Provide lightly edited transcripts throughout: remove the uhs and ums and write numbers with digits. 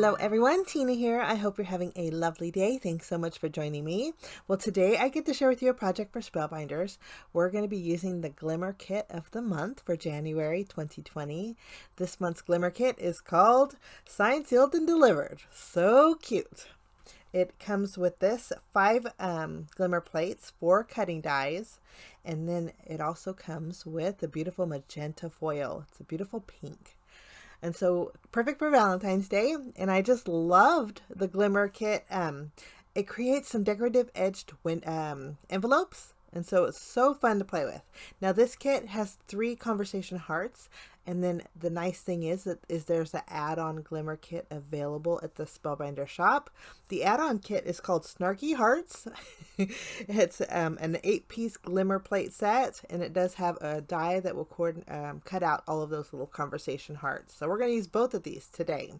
Hello everyone, Tina here. I hope you're having a lovely day. Thanks so much for joining me. Well, today I get to share with you a project for Spellbinders. We're going to be using the Glimmer kit of the month for January 2020. This month's Glimmer kit is called Signed, Sealed, and Delivered. So cute. It comes with this 5 Glimmer plates, 4 cutting dies, and then it also comes with a beautiful magenta foil. It's a beautiful pink. And so perfect for Valentine's Day. And I just loved the Glimmer kit. It creates some decorative edged envelopes. And so it's so fun to play with. Now this kit has 3 conversation hearts. And then the nice thing is there's an add-on Glimmer kit available at the Spellbinder shop. The add-on kit is called Snarky Hearts. It's an 8-piece Glimmer plate set, and it does have a die that will cut out all of those little conversation hearts. So we're going to use both of these today.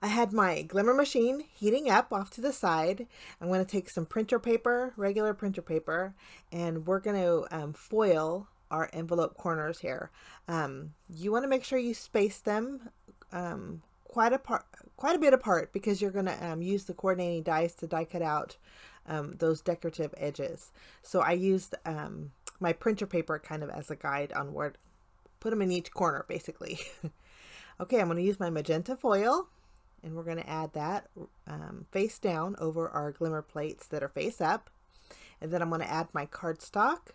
I had my Glimmer machine heating up off to the side. I'm going to take some printer paper, regular printer paper, and we're going to foil our envelope corners here. You want to make sure you space them quite a bit apart, because you're going to use the coordinating dies to die cut out those decorative edges. So I used my printer paper kind of as a guide on where to put them in each corner, basically. Okay, I'm going to use my magenta foil, and we're going to add that face down over our Glimmer plates that are face up. And then I'm going to add my cardstock.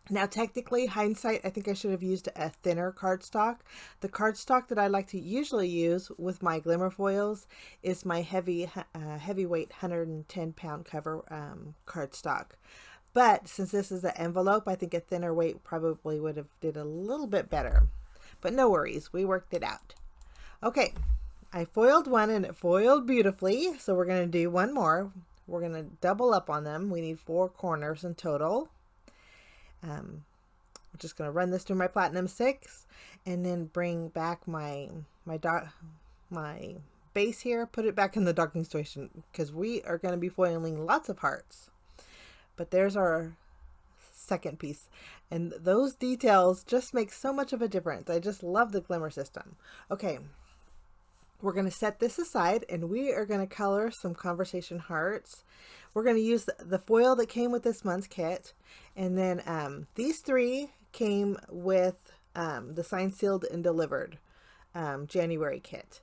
Now, technically, hindsight, I think I should have used a thinner cardstock. The cardstock that I like to usually use with my Glimmer foils is my heavyweight 110-pound cover cardstock. But since this is an envelope, I think a thinner weight probably would have did a little bit better. But no worries, we worked it out. Okay, I foiled one and it foiled beautifully. So we're going to do one more. We're going to double up on them. We need 4 corners in total. I'm just going to run this through my Platinum 6 and then bring back my base here, put it back in the docking station, because we are going to be foiling lots of hearts. But there's our second piece, and those details just make so much of a difference. I just love the Glimmer system. Okay, we're going to set this aside, and we are going to color some conversation hearts. We're going to use the foil that came with this month's kit. And then these 3 came with the Signed, Sealed, and Delivered January kit.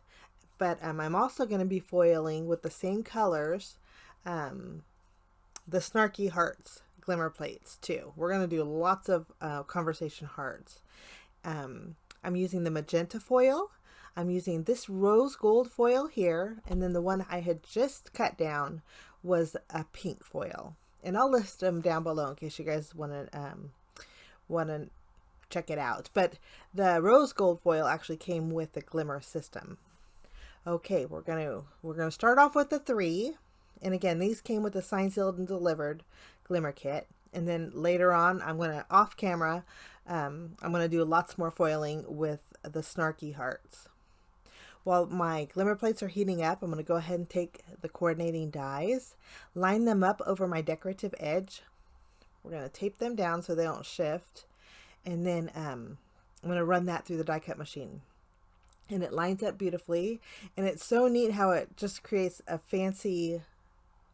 But I'm also going to be foiling with the same colors the Snarky Hearts Glimmer plates too. We're going to do lots of conversation hearts. I'm using the magenta foil. I'm using this rose gold foil here, and then the one I had just cut down was a pink foil. And I'll list them down below in case you guys want to check it out. But the rose gold foil actually came with the Glimmer system. Okay, we're gonna start off with the 3, and again, these came with the Signed, Sealed, and Delivered Glimmer kit. And then later on, I'm gonna off camera, I'm gonna do lots more foiling with the Snarky Hearts. While my Glimmer plates are heating up, I'm going to go ahead and take the coordinating dies, line them up over my decorative edge. We're going to tape them down so they don't shift. And then I'm going to run that through the die cut machine. And it lines up beautifully. And it's so neat how it just creates a fancy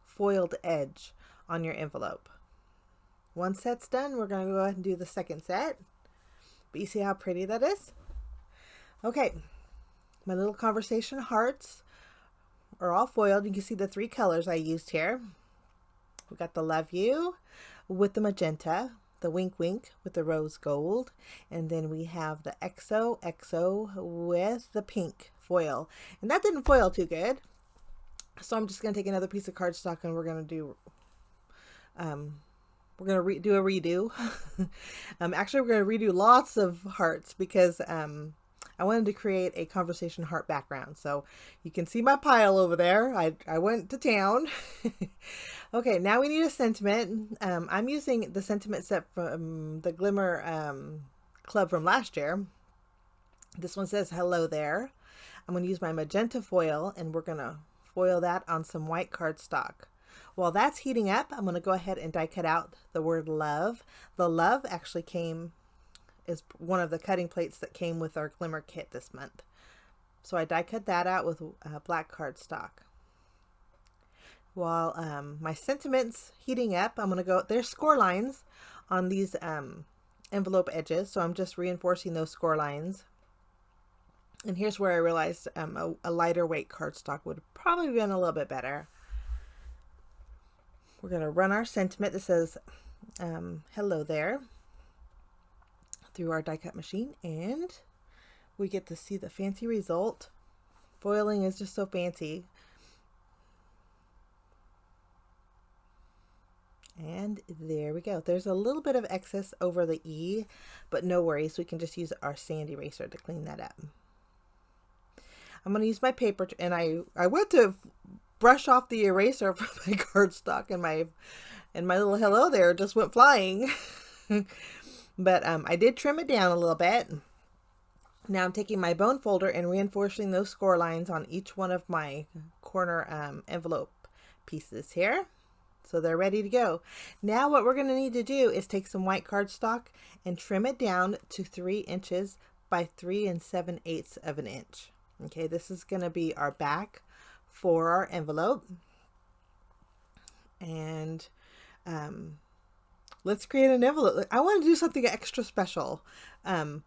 foiled edge on your envelope. One set's done. We're going to go ahead and do the second set. But you see how pretty that is? Okay. My little conversation hearts are all foiled. You can see the 3 colors I used here. We got the Love You with the magenta, the Wink Wink with the rose gold, and then we have the XOXO with the pink foil. And that didn't foil too good. So I'm just going to take another piece of cardstock and we're going to do do a redo. Actually, we're going to redo lots of hearts because I wanted to create a conversation heart background. So you can see my pile over there. I went to town. Okay, now we need a sentiment. I'm using the sentiment set from the Glimmer club from last year. This one says, "Hello there." I'm going to use my magenta foil, and we're going to foil that on some white cardstock. While that's heating up, I'm going to go ahead and die cut out the word love. The love actually is one of the cutting plates that came with our Glimmer kit this month. So I die cut that out with black cardstock. While my sentiment's heating up, I'm going to go, there's score lines on these envelope edges, so I'm just reinforcing those score lines. And here's where I realized a lighter weight cardstock would have probably been a little bit better. We're going to run our sentiment that says hello there through our die cut machine, and we get to see the fancy result. Foiling is just so fancy. And there we go. There's a little bit of excess over the E, but no worries. We can just use our sand eraser to clean that up. I'm going to use my paper, and I went to brush off the eraser from my cardstock, and my little hello there just went flying. But I did trim it down a little bit. Now I'm taking my bone folder and reinforcing those score lines on each one of my corner envelope pieces here. So they're ready to go. Now what we're going to need to do is take some white cardstock and trim it down to 3 inches by 3 7/8 of an inch. Okay, this is going to be our back for our envelope. And let's create an envelope. I want to do something extra special. I'm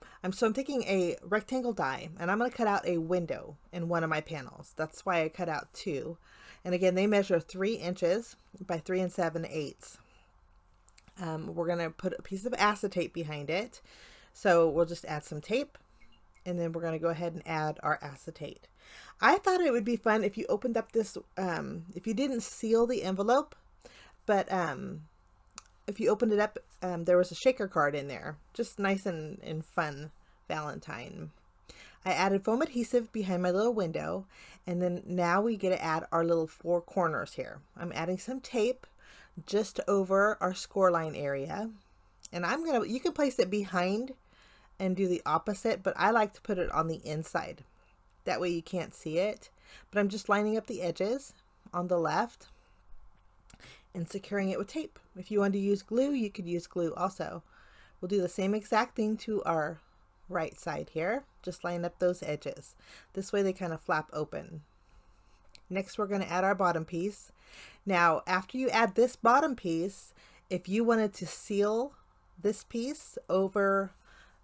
taking a rectangle die, and I'm going to cut out a window in one of my panels. That's why I cut out 2. And again, they measure 3 inches by 3 7/8. We're going to put a piece of acetate behind it. So we'll just add some tape, and then we're going to go ahead and add our acetate. I thought it would be fun if you opened up this, if you didn't seal the envelope, but if you opened it up, there was a shaker card in there. Just nice and fun Valentine. I added foam adhesive behind my little window, and then now we get to add our little 4 corners here. I'm adding some tape just over our score line area, and you can place it behind and do the opposite, but I like to put it on the inside. That way you can't see it, but I'm just lining up the edges on the left and securing it with tape. If you want to use glue, you could use glue also. We'll do the same exact thing to our right side here. Just line up those edges. This way they kind of flap open. Next, we're going to add our bottom piece. Now, after you add this bottom piece, if you wanted to seal this piece over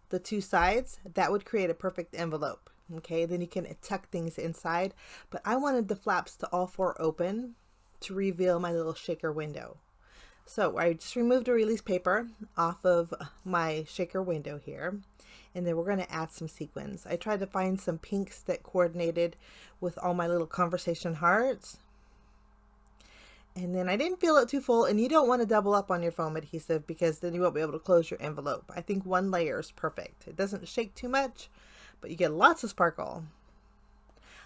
the 2 sides, that would create a perfect envelope. Okay, then you can tuck things inside, but I wanted the flaps to all 4 open to reveal my little shaker window. So I just removed a release paper off of my shaker window here, and then we're going to add some sequins. I tried to find some pinks that coordinated with all my little conversation hearts. And then I didn't feel it too full, and you don't want to double up on your foam adhesive because then you won't be able to close your envelope. I think 1 layer is perfect. It doesn't shake too much, but you get lots of sparkle.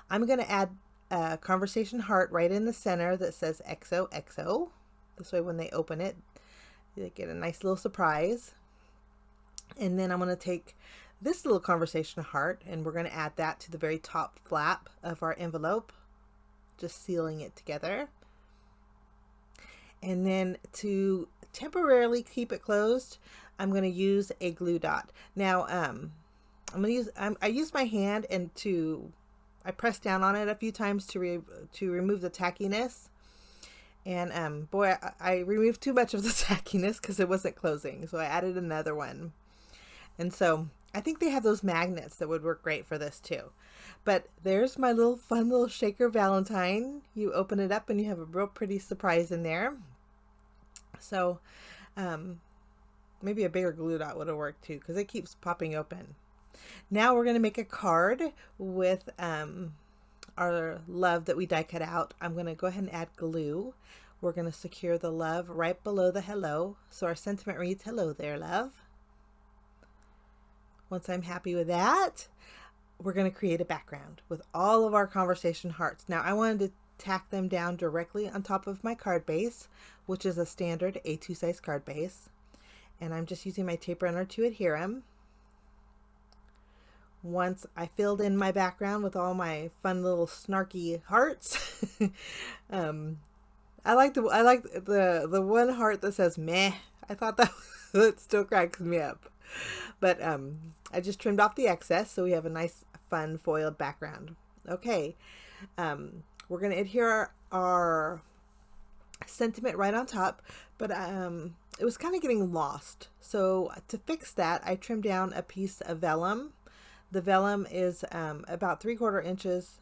I'm going to add a conversation heart right in the center that says XOXO. This way when they open it, they get a nice little surprise. And then I'm going to take this little conversation heart, and we're going to add that to the very top flap of our envelope, just sealing it together. And then to temporarily keep it closed, I'm going to use a glue dot. Now, I use my hand, and I press down on it a few times to remove the tackiness. And boy, I removed too much of the tackiness because it wasn't closing, so I added another one. And so I think they have those magnets that would work great for this too. But there's my little fun little shaker Valentine. You open it up and you have a real pretty surprise in there. So maybe a bigger glue dot would have worked too, because it keeps popping open. Now we're going to make a card with our love that we die cut out. I'm going to go ahead and add glue. We're going to secure the love right below the hello. So our sentiment reads, "Hello there, love." Once I'm happy with that, we're going to create a background with all of our conversation hearts. Now I wanted to tack them down directly on top of my card base, which is a standard A2 size card base. And I'm just using my tape runner to adhere them. Once I filled in my background with all my fun little snarky hearts, I like the one heart that says meh. I thought that still cracks me up. But I just trimmed off the excess, so we have a nice fun foiled background. Okay, we're going to adhere our sentiment right on top, but it was kind of getting lost. So to fix that, I trimmed down a piece of vellum. The vellum is about 3/4 inches,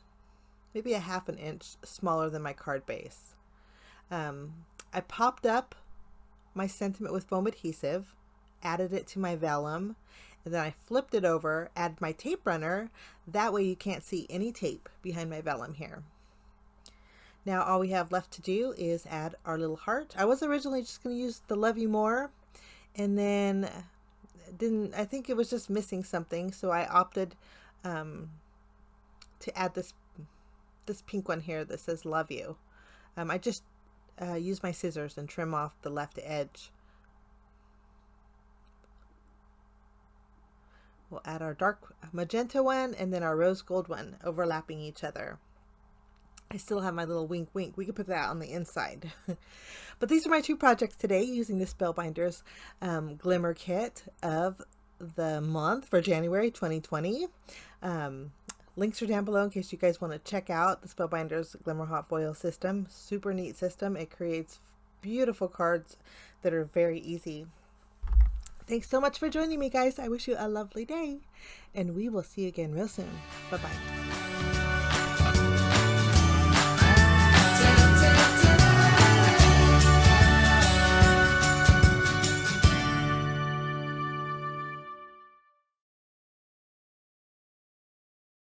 maybe a 1/2 inch smaller than my card base. I popped up my sentiment with foam adhesive, added it to my vellum, and then I flipped it over, added my tape runner. That way you can't see any tape behind my vellum here. Now all we have left to do is add our little heart. I was originally just going to use the Love You More, and then I think it was just missing something, so I opted to add this pink one here that says Love You. I just use my scissors and trim off the left edge. We'll add our dark magenta one and then our rose gold one, overlapping each other. I still have my little wink wink. We could put that on the inside. But these are my 2 projects today using the Spellbinders Glimmer kit of the month for January 2020. Links are down below in case you guys want to check out the Spellbinders Glimmer hot foil system. Super neat system. It creates beautiful cards that are very easy. Thanks so much for joining me, guys. I wish you a lovely day, and we will see you again real soon. Bye-bye.